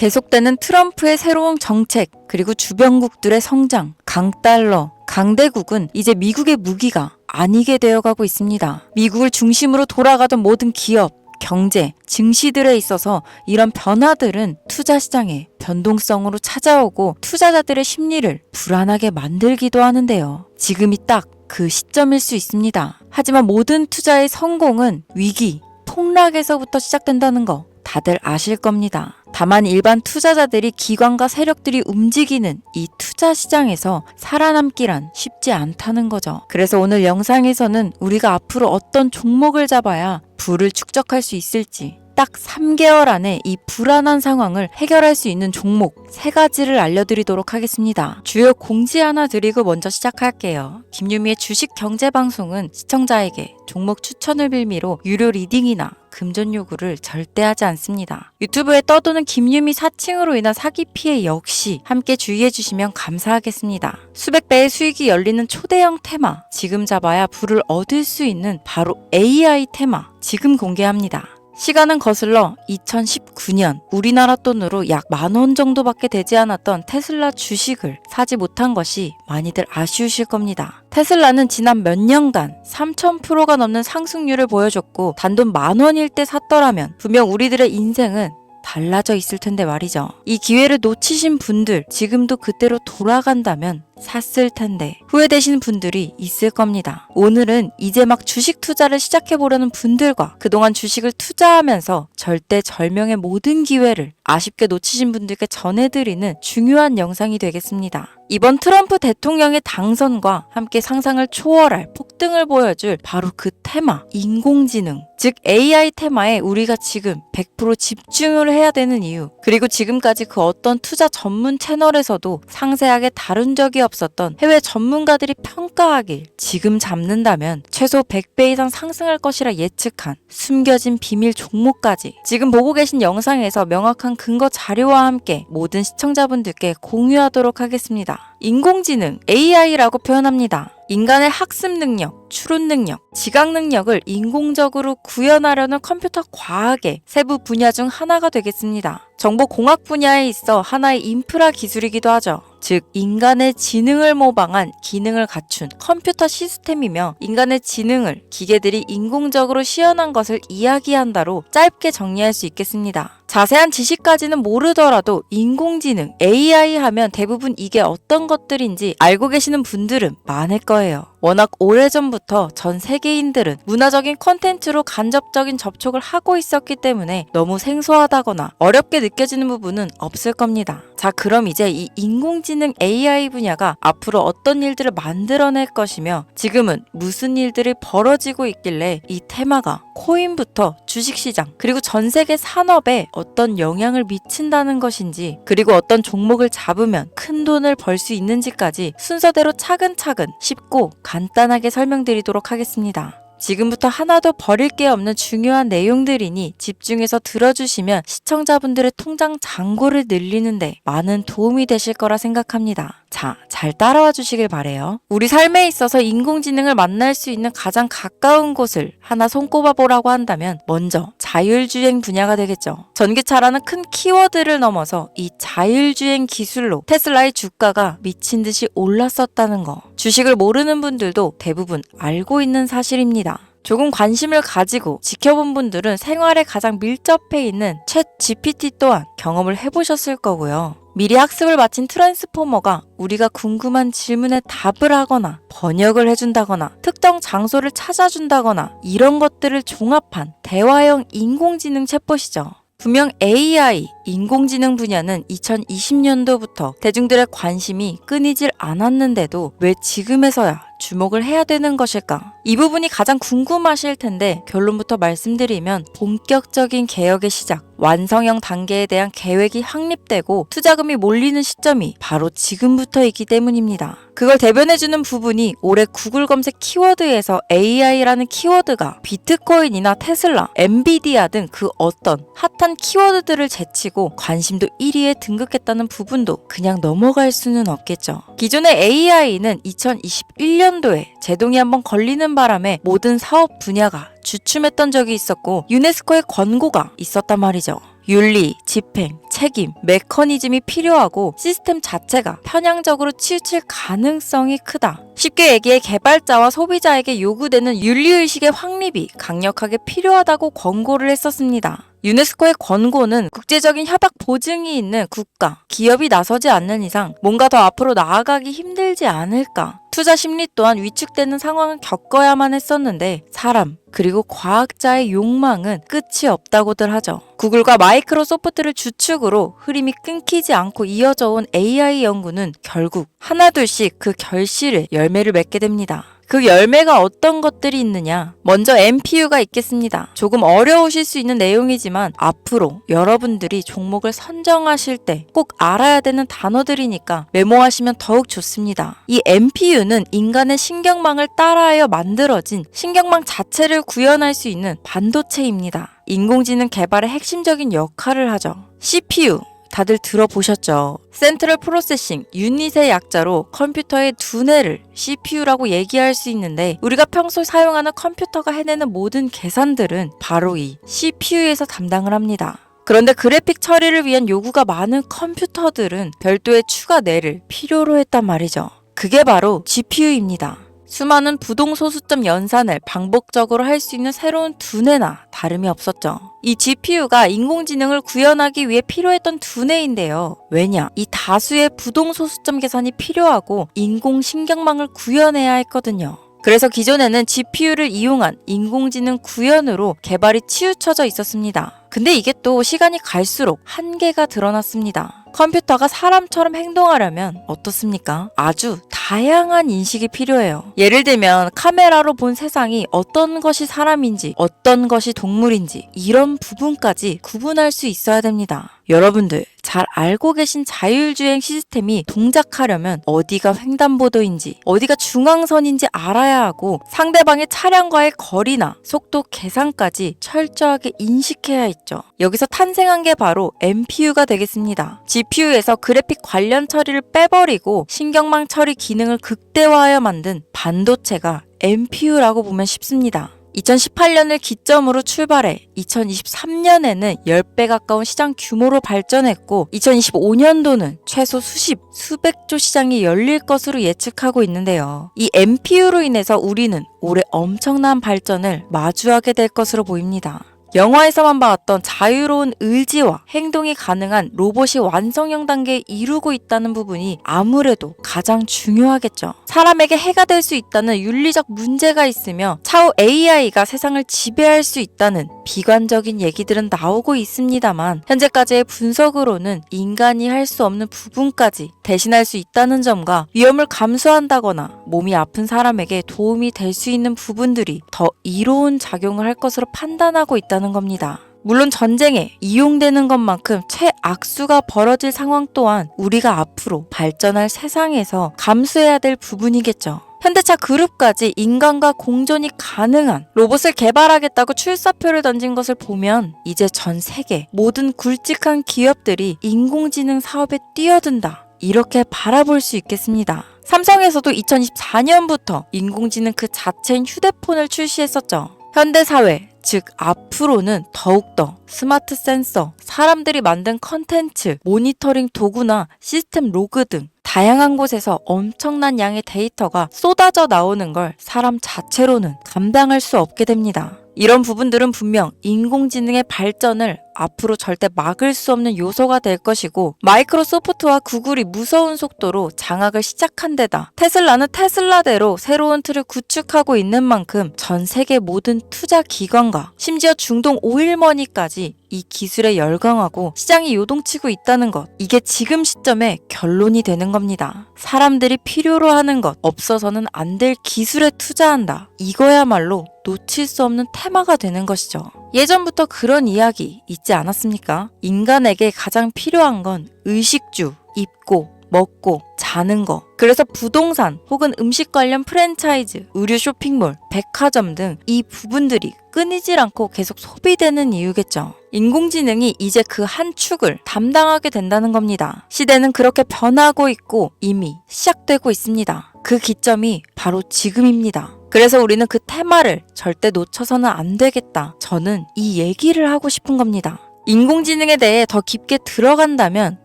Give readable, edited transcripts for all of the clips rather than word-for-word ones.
계속되는 트럼프의 새로운 정책, 그리고 주변국들의 성장, 강달러, 강대국은 이제 미국의 무기가 아니게 되어가고 있습니다. 미국을 중심으로 돌아가던 모든 기업, 경제, 증시들에 있어서 이런 변화들은 투자 시장의 변동성으로 찾아오고 투자자들의 심리를 불안하게 만들기도 하는데요. 지금이 딱 그 시점일 수 있습니다. 하지만 모든 투자의 성공은 위기, 폭락에서부터 시작된다는 거 다들 아실 겁니다. 다만 일반 투자자들이 기관과 세력들이 움직이는 이 투자 시장에서 살아남기란 쉽지 않다는 거죠. 그래서 오늘 영상에서는 우리가 앞으로 어떤 종목을 잡아야 부를 축적할 수 있을지, 딱 3개월 안에 이 불안한 상황을 해결할 수 있는 종목 3가지를 알려드리도록 하겠습니다. 주요 공지 하나 드리고 먼저 시작할게요. 김유미의 주식 경제 방송은 시청자에게 종목 추천을 빌미로 유료 리딩이나 금전 요구를 절대 하지 않습니다. 유튜브에 떠도는 김유미 사칭으로 인한 사기 피해 역시 함께 주의해 주시면 감사하겠습니다. 수백 배의 수익이 열리는 초대형 테마, 지금 잡아야 부를 얻을 수 있는 바로 AI 테마 지금 공개합니다. 시간은 거슬러 2019년 우리나라 돈으로 약 10,000원 정도밖에 되지 않았던 테슬라 주식을 사지 못한 것이 많이들 아쉬우실 겁니다. 테슬라는 지난 몇 년간 3000%가 넘는 상승률을 보여줬고 단돈 10,000원일 때 샀더라면 분명 우리들의 인생은 달라져 있을 텐데 말이죠. 이 기회를 놓치신 분들, 지금도 그때로 돌아간다면 샀을 텐데 후회되시는 분들이 있을 겁니다. 오늘은 이제 막 주식 투자를 시작해보려는 분들과 그동안 주식을 투자하면서 절대절명의 모든 기회를 아쉽게 놓치신 분들께 전해드리는 중요한 영상이 되겠습니다. 이번 트럼프 대통령의 당선과 함께 상상을 초월할 폭등을 보여줄 바로 그 테마, 인공지능, 즉 AI 테마에 우리가 지금 100% 집중을 해야 되는 이유, 그리고 지금까지 그 어떤 투자 전문 채널에서도 상세하게 다룬 적이 없었던 해외 전문가들이 평가하길 지금 잡는다면 최소 100배 이상 상승할 것이라 예측한 숨겨진 비밀 종목까지 지금 보고 계신 영상에서 명확한 근거 자료와 함께 모든 시청자분들께 공유하도록 하겠습니다. 인공지능, AI라고 표현합니다. 인간의 학습 능력, 추론 능력, 지각 능력을 인공적으로 구현하려는 컴퓨터 과학의 세부 분야 중 하나가 되겠습니다. 정보공학 분야에 있어 하나의 인프라 기술이기도 하죠. 즉 인간의 지능을 모방한 기능을 갖춘 컴퓨터 시스템이며 인간의 지능을 기계들이 인공적으로 시연한 것을 이야기한다로 짧게 정리할 수 있겠습니다. 자세한 지식까지는 모르더라도 인공지능, AI 하면 대부분 이게 어떤 것들인지 알고 계시는 분들은 많을 거예요. 워낙 오래전부터 전 세계인들은 문화적인 콘텐츠로 간접적인 접촉을 하고 있었기 때문에 너무 생소하다거나 어렵게 느껴지는 부분은 없을 겁니다. 자, 그럼 이제 이 인공지능 AI 분야가 앞으로 어떤 일들을 만들어낼 것이며 지금은 무슨 일들이 벌어지고 있길래 이 테마가 코인부터 주식시장 그리고 전 세계 산업에 어떤 영향을 미친다는 것인지, 그리고 어떤 종목을 잡으면 큰 돈을 벌 수 있는지까지 순서대로 차근차근 쉽고 간단하게 설명드리도록 하겠습니다. 지금부터 하나도 버릴 게 없는 중요한 내용들이니 집중해서 들어주시면 시청자분들의 통장 잔고를 늘리는데 많은 도움이 되실 거라 생각합니다. 자, 잘 따라와 주시길 바래요. 우리 삶에 있어서 인공지능을 만날 수 있는 가장 가까운 곳을 하나 손꼽아 보라고 한다면 먼저 자율주행 분야가 되겠죠. 전기차라는 큰 키워드를 넘어서 이 자율주행 기술로 테슬라의 주가가 미친 듯이 올랐었다는 거, 주식을 모르는 분들도 대부분 알고 있는 사실입니다. 조금 관심을 가지고 지켜본 분들은 생활에 가장 밀접해 있는 챗 GPT 또한 경험을 해보셨을 거고요. 미리 학습을 마친 트랜스포머가 우리가 궁금한 질문에 답을 하거나 번역을 해준다거나 특정 장소를 찾아준다거나 이런 것들을 종합한 대화형 인공지능 챗봇이죠. 분명 AI, 인공지능 분야는 2020년도부터 대중들의 관심이 끊이질 않았는데도 왜 지금에서야 주목을 해야 되는 것일까? 이 부분이 가장 궁금하실 텐데 결론부터 말씀드리면 본격적인 개혁의 시작, 완성형 단계에 대한 계획이 확립되고 투자금이 몰리는 시점이 바로 지금부터이기 때문입니다. 그걸 대변해주는 부분이 올해 구글 검색 키워드에서 AI라는 키워드가 비트코인이나 테슬라, 엔비디아 등 그 어떤 핫한 키워드들을 제치고 관심도 1위에 등극했다는 부분도 그냥 넘어갈 수는 없겠죠. 기존의 AI는 2021년도에 제동이 한번 걸리는 바람에 모든 사업 분야가 주춤했던 적이 있었고 유네스코의 권고가 있었단 말이죠. 윤리, 집행, 책임, 메커니즘이 필요하고 시스템 자체가 편향적으로 치우칠 가능성이 크다. 쉽게 얘기해 개발자와 소비자에게 요구되는 윤리의식의 확립이 강력하게 필요하다고 권고를 했었습니다. 유네스코의 권고는 국제적인 협약 보증이 있는 국가, 기업이 나서지 않는 이상 뭔가 더 앞으로 나아가기 힘들지 않을까. 투자 심리 또한 위축되는 상황을 겪어야만 했었는데 사람, 그리고 과학자의 욕망은 끝이 없다고들 하죠. 구글과 마이크로소프트를 주축으로 흐름이 끊기지 않고 이어져 온 AI 연구는 결국 하나둘씩 그 결실의 열매를 맺게 됩니다. 그 열매가 어떤 것들이 있느냐? 먼저 NPU가 있겠습니다. 조금 어려우실 수 있는 내용이지만 앞으로 여러분들이 종목을 선정하실 때 꼭 알아야 되는 단어들이니까 메모하시면 더욱 좋습니다. 이 NPU는 인간의 신경망을 따라하여 만들어진 신경망 자체를 구현할 수 있는 반도체입니다. 인공지능 개발의 핵심적인 역할을 하죠. CPU 다들 들어보셨죠? 센트럴 프로세싱 유닛의 약자로 컴퓨터의 두뇌를 CPU라고 얘기할 수 있는데 우리가 평소 사용하는 컴퓨터가 해내는 모든 계산들은 바로 이 CPU에서 담당을 합니다. 그런데 그래픽 처리를 위한 요구가 많은 컴퓨터들은 별도의 추가 뇌를 필요로 했단 말이죠. 그게 바로 GPU입니다. 수많은 부동소수점 연산을 반복적으로 할 수 있는 새로운 두뇌나 다름이 없었죠. 이 GPU가 인공지능을 구현하기 위해 필요했던 두뇌인데요. 왜냐? 이 다수의 부동소수점 계산이 필요하고 인공신경망을 구현해야 했거든요. 그래서 기존에는 GPU를 이용한 인공지능 구현으로 개발이 치우쳐져 있었습니다. 근데 이게 또 시간이 갈수록 한계가 드러났습니다. 컴퓨터가 사람처럼 행동하려면 어떻습니까? 아주 다양한 인식이 필요해요. 예를 들면 카메라로 본 세상이 어떤 것이 사람인지 어떤 것이 동물인지 이런 부분까지 구분할 수 있어야 됩니다. 여러분들 잘 알고 계신 자율주행 시스템이 동작하려면 어디가 횡단보도인지 어디가 중앙선인지 알아야 하고 상대방의 차량과의 거리나 속도 계산까지 철저하게 인식해야 있죠. 여기서 탄생한 게 바로 NPU가 되겠습니다. GPU에서 그래픽 관련 처리를 빼버리고 신경망 처리 기능을 극대화하여 만든 반도체가 NPU라고 보면 쉽습니다. 2018년을 기점으로 출발해 2023년에는 10배 가까운 시장 규모로 발전했고 2025년도는 최소 수백조 시장이 열릴 것으로 예측하고 있는데요. 이 NPU로 인해서 우리는 올해 엄청난 발전을 마주하게 될 것으로 보입니다. 영화에서만 봤던 자유로운 의지와 행동이 가능한 로봇이 완성형 단계에 이르고 있다는 부분이 아무래도 가장 중요하겠죠. 사람에게 해가 될 수 있다는 윤리적 문제가 있으며 차후 AI가 세상을 지배할 수 있다는 비관적인 얘기들은 나오고 있습니다만 현재까지의 분석으로는 인간이 할 수 없는 부분까지 대신할 수 있다는 점과 위험을 감수한다거나 몸이 아픈 사람에게 도움이 될 수 있는 부분들이 더 이로운 작용을 할 것으로 판단하고 있다는 겁니다. 물론 전쟁에 이용되는 것만큼 최악수가 벌어질 상황 또한 우리가 앞으로 발전할 세상에서 감수해야 될 부분이겠죠. 현대차 그룹까지 인간과 공존이 가능한 로봇을 개발하겠다고 출사표를 던진 것을 보면 이제 전 세계 모든 굵직한 기업들이 인공지능 사업에 뛰어든다. 이렇게 바라볼 수 있겠습니다. 삼성에서도 2024년부터 인공지능 그 자체인 휴대폰을 출시했었죠. 현대사회, 즉 앞으로는 더욱더 스마트 센서, 사람들이 만든 컨텐츠, 모니터링 도구나 시스템 로그 등 다양한 곳에서 엄청난 양의 데이터가 쏟아져 나오는 걸 사람 자체로는 감당할 수 없게 됩니다. 이런 부분들은 분명 인공지능의 발전을 앞으로 절대 막을 수 없는 요소가 될 것이고 마이크로소프트와 구글이 무서운 속도로 장악을 시작한 데다 테슬라는 테슬라대로 새로운 틀을 구축하고 있는 만큼 전 세계 모든 투자 기관과 심지어 중동 오일머니까지 이 기술에 열광하고 시장이 요동치고 있다는 것, 이게 지금 시점에 결론이 되는 겁니다. 사람들이 필요로 하는 것, 없어서는 안 될 기술에 투자한다. 이거야말로 놓칠 수 없는 테마가 되는 것이죠. 예전부터 그런 이야기 있지 않았습니까? 인간에게 가장 필요한 건 의식주, 입고, 먹고, 자는 거. 그래서 부동산 혹은 음식 관련 프랜차이즈, 의류 쇼핑몰, 백화점 등 이 부분들이 끊이질 않고 계속 소비되는 이유겠죠. 인공지능이 이제 그 한 축을 담당하게 된다는 겁니다. 시대는 그렇게 변하고 있고 이미 시작되고 있습니다. 그 기점이 바로 지금입니다. 그래서 우리는 그 테마를 절대 놓쳐서는 안 되겠다. 저는 이 얘기를 하고 싶은 겁니다. 인공지능에 대해 더 깊게 들어간다면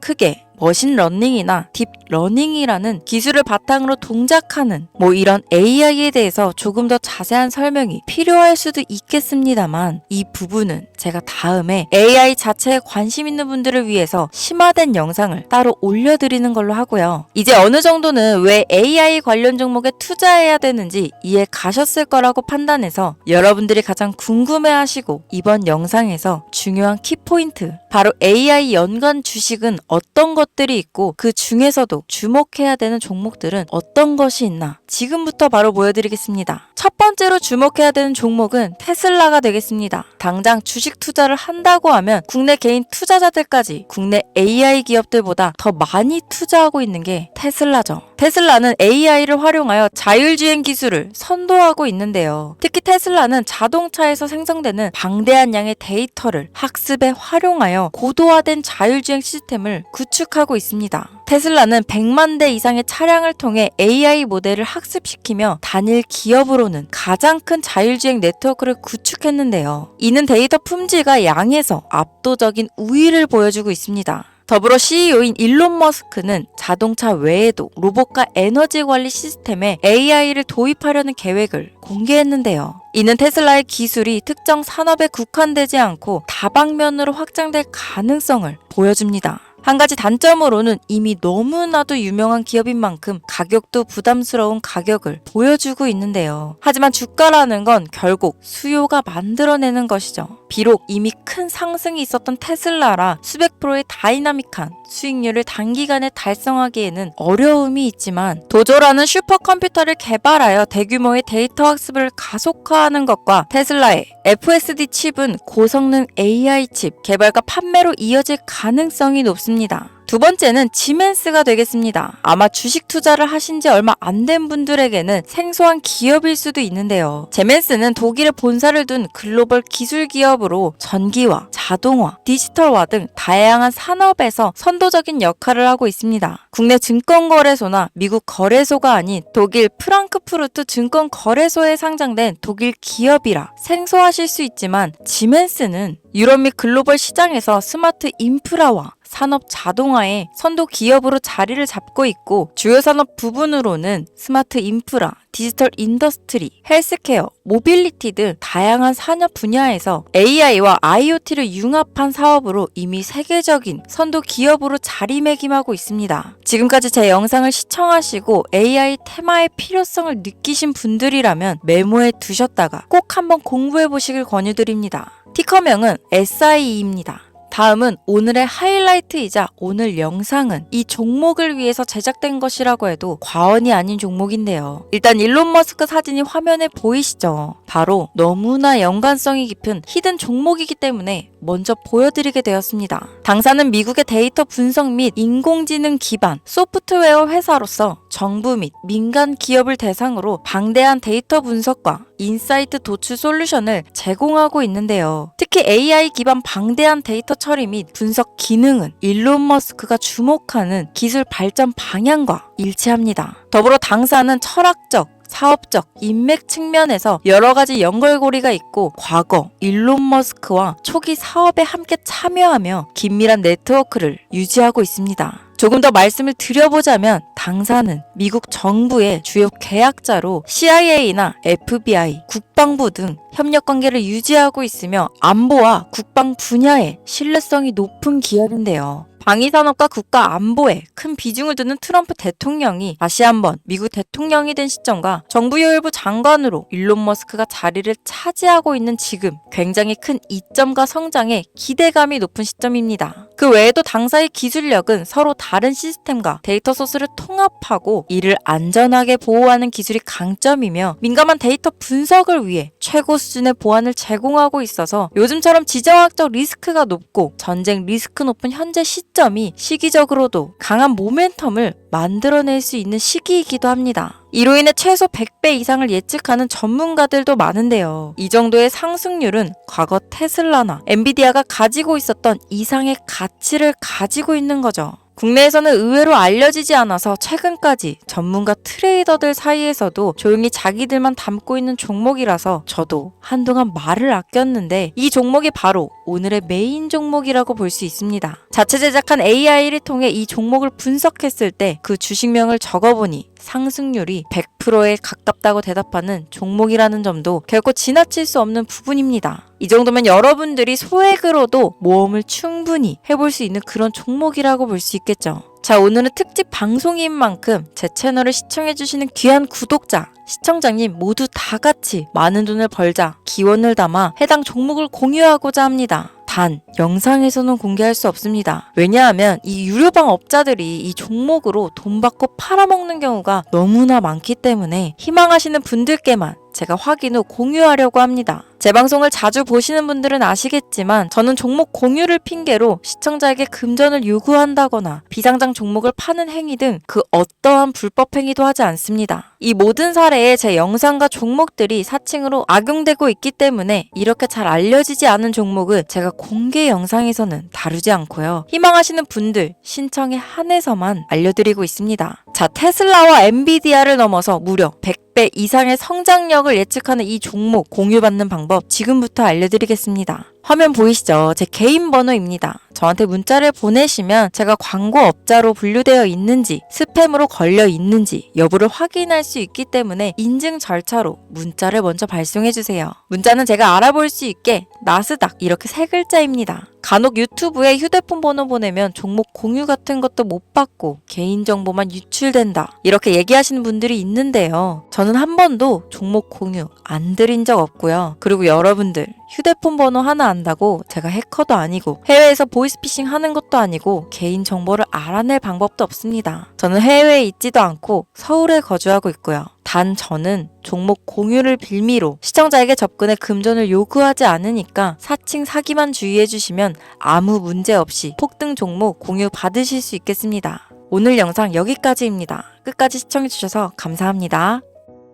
크게 머신러닝이나 딥러닝이라는 기술을 바탕으로 동작하는 이런 AI에 대해서 조금 더 자세한 설명이 필요할 수도 있겠습니다만 이 부분은 제가 다음에 AI 자체에 관심 있는 분들을 위해서 심화된 영상을 따로 올려드리는 걸로 하고요. 이제 어느 정도는 왜 AI 관련 종목에 투자해야 되는지 이해 가셨을 거라고 판단해서 여러분들이 가장 궁금해하시고 이번 영상에서 중요한 키포인트 바로 AI 연관 주식은 어떤 것들이 있고 그 중에서도 주목해야 되는 종목들은 어떤 것이 있나 지금부터 바로 보여드리겠습니다. 첫 번째로 주목해야 되는 종목은 테슬라가 되겠습니다. 당장 주식 투자를 한다고 하면 국내 개인 투자자들까지 국내 AI 기업들보다 더 많이 투자하고 있는 게 테슬라죠. 테슬라는 AI를 활용하여 자율주행 기술을 선도하고 있는데요. 특히 테슬라는 자동차에서 생성되는 방대한 양의 데이터를 학습에 활용하여 고도화된 자율주행 시스템을 구축하고 있습니다. 테슬라는 100만 대 이상의 차량을 통해 AI 모델을 학습시키며 단일 기업으로는 가장 큰 자율주행 네트워크를 구축했는데요. 이는 데이터 품질과 양에서 압도적인 우위를 보여주고 있습니다. 더불어 CEO인 일론 머스크는 자동차 외에도 로봇과 에너지 관리 시스템에 AI를 도입하려는 계획을 공개했는데요. 이는 테슬라의 기술이 특정 산업에 국한되지 않고 다방면으로 확장될 가능성을 보여줍니다. 한 가지 단점으로는 이미 너무나도 유명한 기업인 만큼 가격도 부담스러운 가격을 보여주고 있는데요. 하지만 주가라는 건 결국 수요가 만들어내는 것이죠. 비록 이미 큰 상승이 있었던 테슬라라 수백 프로의 다이나믹한 수익률을 단기간에 달성하기에는 어려움이 있지만 도조라는 슈퍼컴퓨터를 개발하여 대규모의 데이터 학습을 가속화하는 것과 테슬라의 FSD 칩은 고성능 AI 칩 개발과 판매로 이어질 가능성이 높습니다. 두 번째는 지멘스가 되겠습니다. 아마 주식 투자를 하신 지 얼마 안 된 분들에게는 생소한 기업일 수도 있는데요. 지멘스는 독일에 본사를 둔 글로벌 기술 기업으로 전기화, 자동화, 디지털화 등 다양한 산업에서 선도적인 역할을 하고 있습니다. 국내 증권거래소나 미국 거래소가 아닌 독일 프랑크푸르트 증권거래소에 상장된 독일 기업이라 생소하실 수 있지만 지멘스는 유럽 및 글로벌 시장에서 스마트 인프라와 산업 자동화의 선도 기업으로 자리를 잡고 있고 주요 산업 부분으로는 스마트 인프라, 디지털 인더스트리, 헬스케어, 모빌리티 등 다양한 산업 분야에서 AI와 IoT를 융합한 사업으로 이미 세계적인 선도 기업으로 자리매김하고 있습니다. 지금까지 제 영상을 시청하시고 AI 테마의 필요성을 느끼신 분들이라면 메모해 두셨다가 꼭 한번 공부해 보시길 권유드립니다. 티커명은 SIE입니다. 다음은 오늘의 하이라이트이자 오늘 영상은 이 종목을 위해서 제작된 것이라고 해도 과언이 아닌 종목인데요. 일단 일론 머스크 사진이 화면에 보이시죠? 바로 너무나 연관성이 깊은 히든 종목이기 때문에 먼저 보여드리게 되었습니다. 당사는 미국의 데이터 분석 및 인공지능 기반 소프트웨어 회사로서 정부 및 민간 기업을 대상으로 방대한 데이터 분석과 인사이트 도출 솔루션을 제공하고 있는데요. 특히 AI 기반 방대한 데이터 처리 및 분석 기능은 일론 머스크가 주목하는 기술 발전 방향과 일치합니다. 더불어 당사는 철학적, 사업적, 인맥 측면에서 여러 가지 연결고리가 있고 과거 일론 머스크와 초기 사업에 함께 참여하며 긴밀한 네트워크를 유지하고 있습니다. 조금 더 말씀을 드려보자면 당사는 미국 정부의 주요 계약자로 CIA나 FBI, 국방부 등 협력 관계를 유지하고 있으며 안보와 국방 분야에 신뢰성이 높은 기업인데요. 방위산업과 국가 안보에 큰 비중을 두는 트럼프 대통령이 다시 한번 미국 대통령이 된 시점과 정부요일부 장관으로 일론 머스크가 자리를 차지하고 있는 지금 굉장히 큰 이점과 성장에 기대감이 높은 시점입니다. 그 외에도 당사의 기술력은 서로 다른 시스템과 데이터 소스를 통합하고 이를 안전하게 보호하는 기술이 강점이며 민감한 데이터 분석을 위해 최고 수준의 보안을 제공하고 있어서 요즘처럼 지정학적 리스크가 높고 전쟁 리스크 높은 현재 시점이 시기적으로도 강한 모멘텀을 만들어낼 수 있는 시기이기도 합니다. 이로 인해 최소 100배 이상을 예측하는 전문가들도 많은데요. 이 정도의 상승률은 과거 테슬라나 엔비디아가 가지고 있었던 이상의 가치를 가지고 있는 거죠. 국내에서는 의외로 알려지지 않아서 최근까지 전문가 트레이더들 사이에서도 조용히 자기들만 담고 있는 종목이라서 저도 한동안 말을 아꼈는데 이 종목이 바로 오늘의 메인 종목이라고 볼 수 있습니다. 자체 제작한 AI를 통해 이 종목을 분석했을 때 그 주식명을 적어보니 상승률이 100%에 가깝다고 대답하는 종목이라는 점도 결코 지나칠 수 없는 부분입니다. 이 정도면 여러분들이 소액으로도 모험을 충분히 해볼 수 있는 그런 종목이라고 볼 수 있겠죠. 자, 오늘은 특집 방송인 만큼 제 채널을 시청해주시는 귀한 구독자, 시청자님 모두 다 같이 많은 돈을 벌자 기원을 담아 해당 종목을 공유하고자 합니다. 단, 영상에서는 공개할 수 없습니다. 왜냐하면 이 유료방 업자들이 이 종목으로 돈 받고 팔아먹는 경우가 너무나 많기 때문에 희망하시는 분들께만 제가 확인 후 공유하려고 합니다. 제 방송을 자주 보시는 분들은 아시겠지만 저는 종목 공유를 핑계로 시청자에게 금전을 요구한다거나 비상장 종목을 파는 행위 등 그 어떠한 불법 행위도 하지 않습니다. 이 모든 사례에 제 영상과 종목들이 사칭으로 악용되고 있기 때문에 이렇게 잘 알려지지 않은 종목은 제가 공개 영상에서는 다루지 않고요. 희망하시는 분들 신청에 한해서만 알려드리고 있습니다. 자, 테슬라와 엔비디아를 넘어서 무려 100배 이상의 성장력을 예측하는 이 종목 공유받는 방법 지금부터 알려드리겠습니다. 화면 보이시죠? 제 개인 번호입니다. 저한테 문자를 보내시면 제가 광고업자로 분류되어 있는지 스팸으로 걸려 있는지 여부를 확인할 수 있기 때문에 인증 절차로 문자를 먼저 발송해주세요. 문자는 제가 알아볼 수 있게 나스닥 이렇게 3글자입니다. 간혹 유튜브에 휴대폰 번호 보내면 종목 공유 같은 것도 못 받고 개인정보만 유출된다 이렇게 얘기하시는 분들이 있는데요. 저는 한 번도 종목 공유 안 드린 적 없고요. 그리고 여러분들 휴대폰 번호 하나 안다고 제가 해커도 아니고 해외에서 보이스피싱 하는 것도 아니고 개인 정보를 알아낼 방법도 없습니다. 저는 해외에 있지도 않고 서울에 거주하고 있고요. 단 저는 종목 공유를 빌미로 시청자에게 접근해 금전을 요구하지 않으니까 사칭 사기만 주의해 주시면 아무 문제 없이 폭등 종목 공유 받으실 수 있겠습니다. 오늘 영상 여기까지입니다. 끝까지 시청해 주셔서 감사합니다.